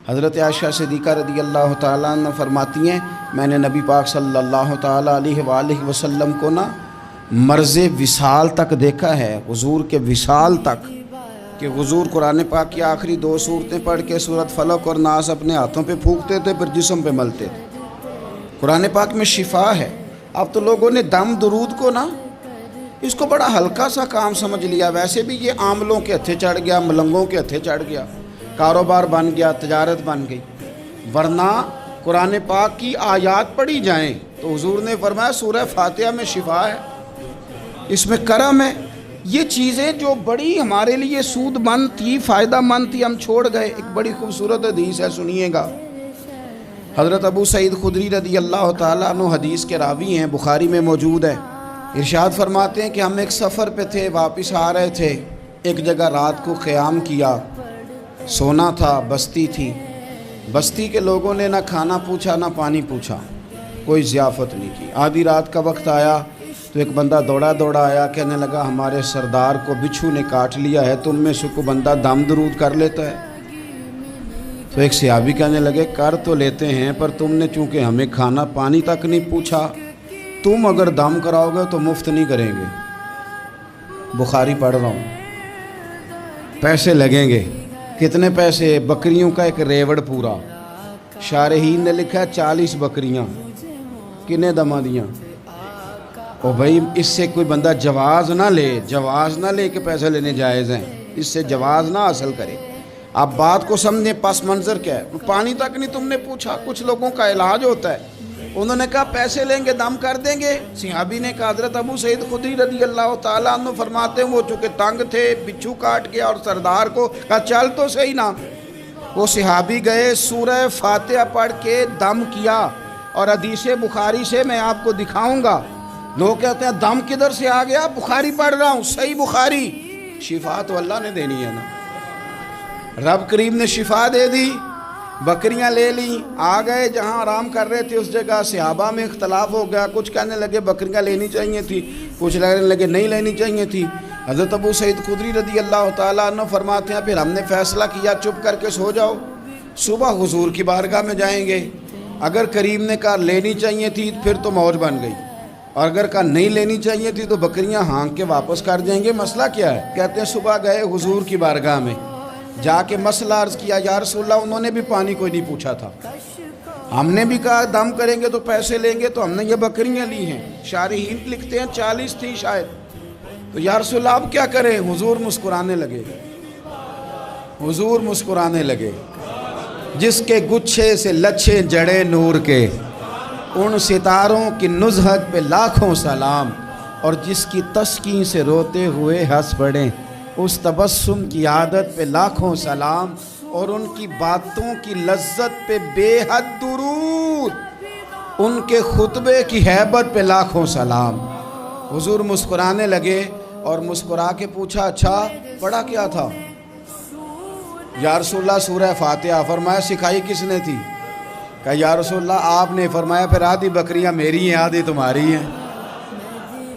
حضرت عائشہ صدیقہ رضی اللہ تعالیٰ عنہ فرماتی ہیں میں نے نبی پاک صلی اللہ تعالیٰ علیہ وآلہ وسلم کو نا مرض وصال تک دیکھا ہے، حضور کے وصال تک، کہ حضور قرآن پاک کی آخری 2 سورتیں پڑھ کے سورۃ فلق اور ناس اپنے ہاتھوں پہ پھونکتے تھے، پھر جسم پہ ملتے تھے۔ قرآن پاک میں شفا ہے۔ اب تو لوگوں نے دم درود کو نا اس کو بڑا ہلکا سا کام سمجھ لیا۔ ویسے بھی یہ عاملوں کے ہتھے چڑھ گیا، ملنگوں کے ہتھے چڑھ گیا، کاروبار بن گیا، تجارت بن گئی۔ ورنہ قرآن پاک کی آیات پڑھی جائیں تو حضور نے فرمایا سورہ فاتحہ میں شفا ہے، اس میں کرم ہے۔ یہ چیزیں جو بڑی ہمارے لیے سود مند تھی، فائدہ مند تھی، ہم چھوڑ گئے۔ ایک بڑی خوبصورت حدیث ہے، سنیے گا۔ حضرت ابو سعید خدری رضی اللہ تعالیٰ عنہ حدیث کے راوی ہیں، بخاری میں موجود ہے۔ ارشاد فرماتے ہیں کہ ہم ایک سفر پہ تھے، واپس آ رہے تھے، ایک جگہ رات کو قیام کیا، سونا تھا، بستی تھی۔ بستی کے لوگوں نے نہ کھانا پوچھا نہ پانی پوچھا، کوئی ضیافت نہیں کی۔ آدھی رات کا وقت آیا تو ایک بندہ دوڑا آیا، کہنے لگا ہمارے سردار کو بچھو نے کاٹ لیا ہے، تم میں سے کوئی بندہ دم درود کر لیتا ہے؟ تو ایک صحابی کہنے لگے کر تو لیتے ہیں، پر تم نے چونکہ ہمیں کھانا پانی تک نہیں پوچھا، تم اگر دم کراؤ گے تو مفت نہیں کریں گے۔ بخاری پڑھ رہا ہوں۔ پیسے لگیں گے۔ کتنے پیسے؟ بکریوں کا ایک ریوڑ پورا۔ شارحین نے لکھا 40 بکریاں۔ کنے دمہ دیاں؟ او بھائی اس سے کوئی بندہ جواز نہ لے کہ پیسے لینے جائز ہیں، اس سے جواز نہ حاصل کرے۔ آپ بات کو سمجھیں، پس منظر کیا ہے؟ پانی تک نہیں تم نے پوچھا۔ کچھ لوگوں کا علاج ہوتا ہے، انہوں نے کہا پیسے لیں گے دم کر دیں گے۔ صحابی نے کہا حضرت ابو سعید خدری رضی اللہ تعالیٰ عنہ فرماتے ہیں وہ چونکہ تنگ تھے، بچھو کاٹ گیا، اور سردار کو کہا چل تو صحیح نا۔ وہ صحابی گئے، سورہ فاتحہ پڑھ کے دم کیا، اور حدیث بخاری سے میں آپ کو دکھاؤں گا۔ لوگ کہتے ہیں دم کدھر سے آ گیا؟ بخاری پڑھ رہا ہوں، صحیح بخاری۔ شفا تو اللہ نے دینی ہے نا، رب کریم نے شفا دے دی۔ بکریاں لے لیں، آ گئے جہاں آرام کر رہے تھے اس جگہ۔ صحابہ میں اختلاف ہو گیا، کچھ کہنے لگے بکریاں لینی چاہیے تھی، کچھ کہنے لگے نہیں لینی چاہیے تھی۔ حضرت ابو سعید خدری رضی اللہ تعالیٰ عنہ فرماتے ہیں پھر ہم نے فیصلہ کیا چپ کر کے سو جاؤ، صبح حضور کی بارگاہ میں جائیں گے۔ اگر کریم نے کہا لینی چاہیے تھی پھر تو موج بن گئی، اور اگر کہا نہیں لینی چاہیے تھی تو بکریاں ہانک کے واپس کر جائیں گے۔ مسئلہ کیا ہے؟ کہتے ہیں صبح گئے حضور کی بارگاہ میں، جا کے مسئلہ عرض کیا، یا رسول اللہ انہوں نے بھی پانی کوئی نہیں پوچھا تھا، ہم نے بھی کہا دم کریں گے تو پیسے لیں گے، تو ہم نے یہ بکریاں لی ہیں۔ شارحین لکھتے ہیں 40 تھی شاید، تو یا رسول اللہ اب کیا کریں؟ حضور مسکرانے لگے۔ جس کے گچھے سے لچھے جڑے نور کے، ان ستاروں کی نزہت پہ لاکھوں سلام، اور جس کی تسکین سے روتے ہوئے ہنس پڑیں، اس تبسم کی عادت پہ لاکھوں سلام، اور ان کی باتوں کی لذت پہ بے حد درود، ان کے خطبے کی ہیبت پہ لاکھوں سلام۔ حضور مسکرانے لگے، اور مسکرا کے پوچھا اچھا پڑھا کیا تھا؟ یا رسول اللہ سورہ فاتحہ۔ فرمایا سکھائی کس نے تھی؟ کہا یا رسول اللہ آپ نے۔ فرمایا پھر آدھی بکریاں میری ہیں آدھی تمہاری ہیں،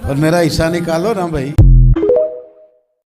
اور میرا حصہ نکالو نا بھائی۔